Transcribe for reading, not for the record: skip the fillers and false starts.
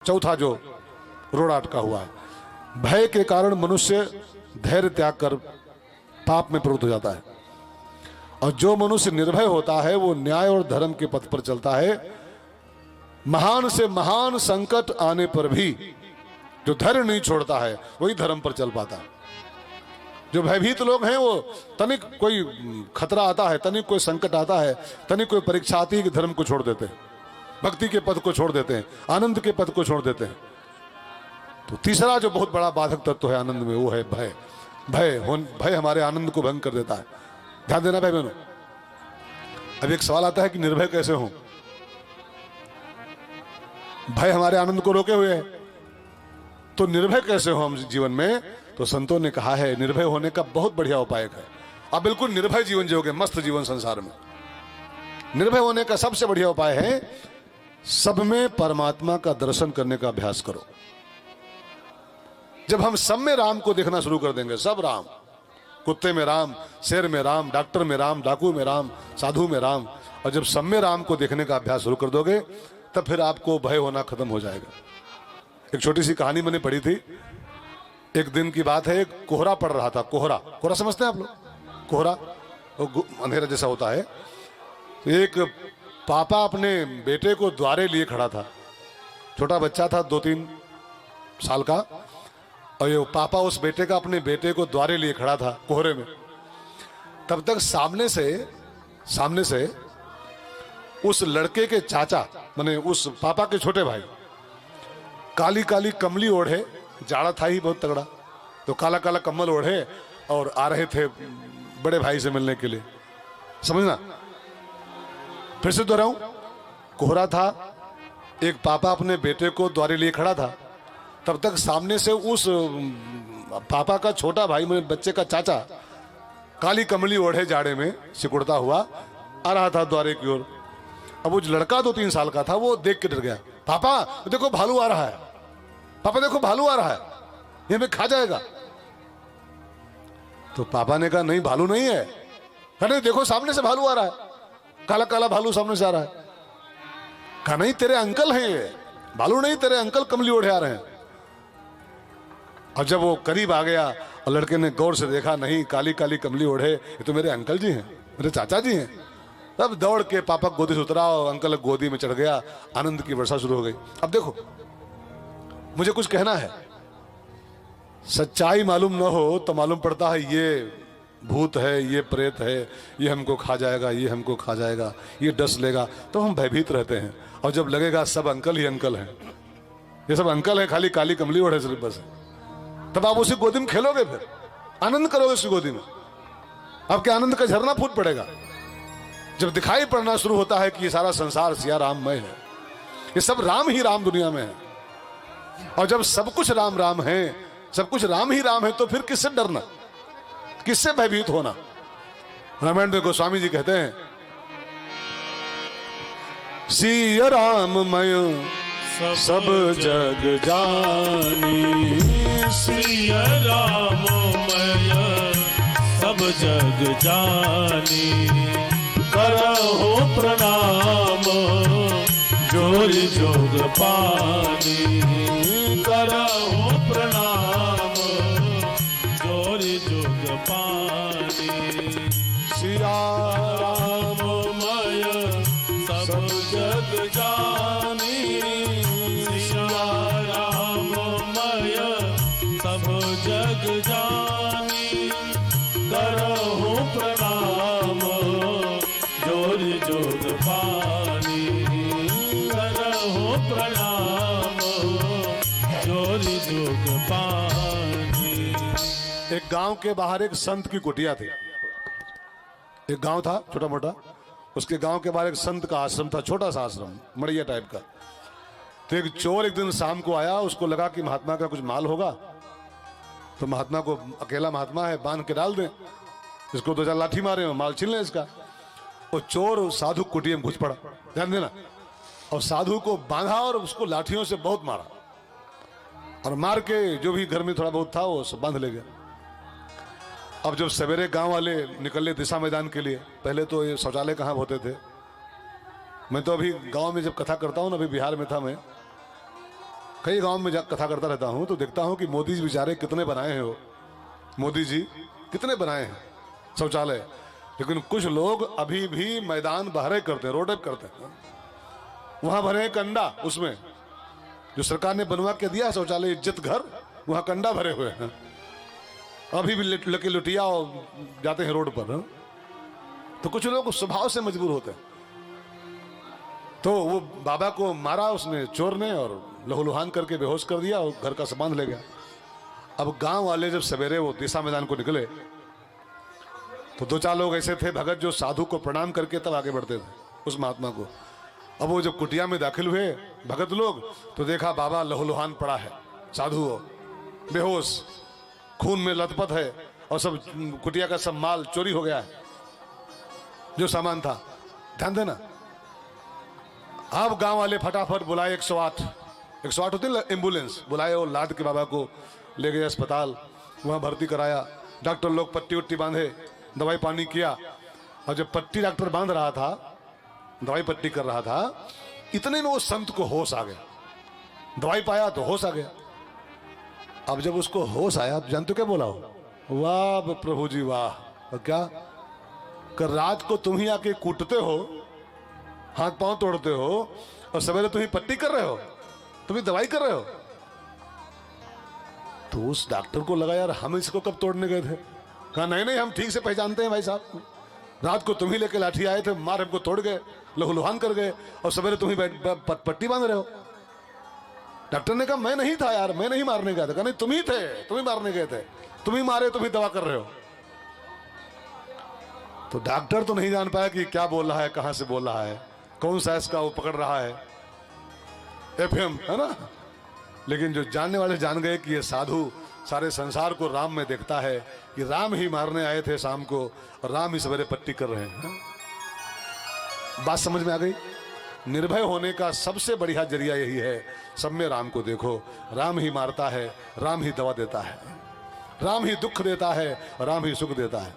चौथा जो रोड़ा अटका हुआ है, भय के कारण मनुष्य धैर्य त्याग कर पाप में प्रवृत्त हो जाता है। और जो मनुष्य निर्भय होता है वो न्याय और धर्म के पथ पर चलता है। महान से महान संकट आने पर भी जो धैर्य नहीं छोड़ता है वही धर्म पर चल पाता है। जो भयभीत लोग हैं वो तनिक कोई खतरा आता है, तनिक कोई संकट आता है, तनिक कोई परीक्षा आती है कि धर्म को छोड़ देते हैं, भक्ति के पद को छोड़ देते हैं, आनंद के पद को छोड़ देते हैं। तो तीसरा जो बहुत बड़ा बाधक तत्व है आनंद में वो है भय। भय हमारे आनंद को भंग कर देता है। ध्यान देना भाई बहनों। अब एक सवाल आता है कि निर्भय कैसे हों? भय हमारे आनंद को रोके हुए है, तो निर्भय कैसे हो हम जीवन में? तो संतों ने कहा है निर्भय होने का बहुत बढ़िया उपाय है। आप बिल्कुल निर्भय जीवन जियोगे, मस्त जीवन संसार में। निर्भय होने का सबसे बढ़िया उपाय है सब में परमात्मा का दर्शन करने का अभ्यास करो। जब हम सब में राम को देखना शुरू कर देंगे, सब राम, कुत्ते में राम, शेर में राम, डॉक्टर में राम, डाकू में राम, साधु में राम, और जब सब में राम को देखने का अभ्यास शुरू कर दोगे तब फिर आपको भय होना खत्म हो जाएगा। एक छोटी सी कहानी मैंने पढ़ी थी। एक दिन की बात है, एक कोहरा पड़ रहा था। कोहरा समझते हैं आप लोग? कोहरा अंधेरा जैसा होता है। तो एक पापा अपने बेटे को द्वारे लिए खड़ा था। छोटा बच्चा था 2-3 साल का, और ये पापा उस बेटे का अपने बेटे को द्वारे लिए खड़ा था कोहरे में। तब तक सामने से उस लड़के के चाचा, माने उस पापा के छोटे भाई, काली काली कमली ओढ़े, जाड़ा था ही बहुत तगड़ा, तो काला काला कम्बल ओढ़े और आ रहे थे बड़े भाई से मिलने के लिए। समझना, फिर से दोहराऊं, कोहरा था, एक पापा अपने बेटे को द्वारे लिए खड़ा था। तब तक सामने से उस पापा का छोटा भाई, मेरे बच्चे का चाचा, काली कमली ओढ़े जाड़े में सिकुड़ता हुआ आ रहा था द्वारे की ओर। अब वो लड़का 2-3 साल का था, वो देख के डर गया। पापा देखो भालू आ रहा है, पापा देखो भालू आ रहा है, ये हमें खा जाएगा। तो पापा ने कहा नहीं, भालू नहीं है। नहीं देखो सामने से भालू आ रहा है, काला काला भालू सामने से आ रहा है। कहा नहीं तेरे अंकल हैं ये, भालू नहीं, तेरे अंकल कमली ओढ़े आ रहे हैं। और जब वो करीब आ गया और लड़के ने गौर से देखा, नहीं काली काली कमली ओढ़े, ये तो मेरे अंकल जी हैं, मेरे चाचा जी हैं। तब दौड़ के पापा गोदी से उतरा और अंकल गोदी में चढ़ गया। आनंद की वर्षा शुरू हो गई। अब देखो, मुझे कुछ कहना है, सच्चाई मालूम न हो तो मालूम पड़ता है ये भूत है, ये प्रेत है, ये हमको खा जाएगा, ये हमको खा जाएगा, ये डस लेगा, तो हम भयभीत रहते हैं। और जब लगेगा सब अंकल ही अंकल हैं, ये सब अंकल है, खाली काली कमली ओढ़े सिर्फ बस, तब आप उसी गोदी में खेलोगे, फिर आनंद करोगे उसी गोदी में। आपके आनंद का झरना फूट पड़ेगा। जब दिखाई पड़ना शुरू होता है कि ये सारा संसार सिया राममय है, ये सब राम ही राम दुनिया में है, और जब सब कुछ राम राम है, सब कुछ राम ही राम है, तो फिर किससे डरना, किससे भयभीत होना? रामायण में गोस्वामी जी कहते हैं, सिया राममय सब जग जानी, सिया राममय सब जग जानी, करहो प्रणाम जोरि जोग पानी, करहो प्रणाम जोरि जोग पानी। सिया राममय सब जग जानी, सिया राममय सब जग जानी, करहो प्रणाम जोरि जोग पानी, करहो प्रणाम जोरि जोग पानी। एक गांव के बाहर एक संत की कुटिया थी। एक गांव था छोटा मोटा, उसके गांव के बाहर एक संत का आश्रम था, छोटा सा आश्रम, मड़िया टाइप का। तो एक चोर एक दिन शाम को आया, उसको लगा कि महात्मा का कुछ माल होगा, तो महात्मा को, अकेला महात्मा है, बांध के डाल दें, इसको 2-4 लाठी मारे और माल छीन लें इसका। वो चोर साधु कुटिया में घुस पड़ा, ध्यान देना, और साधु को बांधा और उसको लाठियों से बहुत मारा, और मार के जो भी घर में थोड़ा बहुत था वो सब बांध ले गया। अब जब सवेरे गांव वाले निकले दिशा मैदान के लिए, पहले तो ये शौचालय कहाँ होते थे, मैं तो अभी गांव में जब कथा करता हूँ ना, अभी बिहार में था मैं, कई गांव में कथा करता रहता हूं तो देखता हूं कि मोदी जी बेचारे कितने बनाए हैं, वो मोदी जी कितने बनाए हैं शौचालय, लेकिन कुछ लोग अभी भी मैदान बहरे करते हैं, रोड करते हैं, वहां भरे हैं कंडा, उसमें जो सरकार ने बनवा के दिया है शौचालय इज्जत घर, वहां कंडा भरे हुए हैं, अभी भी लकी लुटिया जाते हैं रोड पर। तो कुछ लोग स्वभाव से मजबूर होते हैं। तो वो बाबा को मारा उसने, चोर ने, और लहूलुहान करके बेहोश कर दिया और घर का सामान ले गया। अब गांव वाले जब सवेरे वो दिशा मैदान को निकले तो 2-4 लोग ऐसे थे भगत जो साधु को प्रणाम करके तब आगे बढ़ते थे उस महात्मा को। अब वो जब कुटिया में दाखिल हुए भगत लोग तो देखा बाबा लहूलुहान पड़ा है, साधु हो बेहोश, खून में लथपथ है, और सब कुटिया का सब माल चोरी हो गया है, जो सामान था। ध्यान देना। अब गांव वाले फटाफट बुलाए 108 होती है एम्बुलेंस, बुलाए और लाद के बाबा को ले गए अस्पताल, वहां भर्ती कराया। डॉक्टर लोग पट्टी उट्टी बांधे, दवाई पानी किया, और जब पट्टी डॉक्टर बांध रहा था, दवाई पट्टी कर रहा था, इतने में वो संत को होश आ गया। दवाई पाया तो होश आ गया। अब जब उसको होश आया तो जानते क्या बोला हो? वाह प्रभु जी वाह। और क्या कर रात को तुम ही आके कूटते हो, हाथ पांव तोड़ते हो, और सवेरे तुम ही पट्टी कर रहे हो, तुम ही दवाई कर रहे हो। तो उस डॉक्टर को लगा यार हम इसको कब तोड़ने गए थे। कहा नहीं नहीं हम ठीक से पहचानते हैं भाई साहब, रात को तुम ही लेके लाठी आए थे, मार हमको तोड़ गए, लहूलुहान कर गए, और सवेरे तुम ही पट्टी बांध रहे हो। डॉक्टर ने कहा मैं नहीं था यार, मैं नहीं मारने गया था। कहा नहीं तुम ही थे, तुम ही मारने गए थे, तुम ही मारे, तुम ही दवा कर रहे हो। तो डॉक्टर तो नहीं जान पाया कि क्या बोल रहा है, कहां से बोल रहा है, कौन सा इसका वो पकड़ रहा है, एफएम है ना। लेकिन जो जानने वाले जान गए कि ये साधु सारे संसार को राम में देखता है, कि राम ही मारने आए थे शाम को और राम ही सवेरे पट्टी कर रहे हैं। बात समझ में आ गई। निर्भय होने का सबसे बढ़िया जरिया यही है, सब में राम को देखो। राम ही मारता है, राम ही दवा देता है, राम ही दुख देता है, राम ही सुख देता है।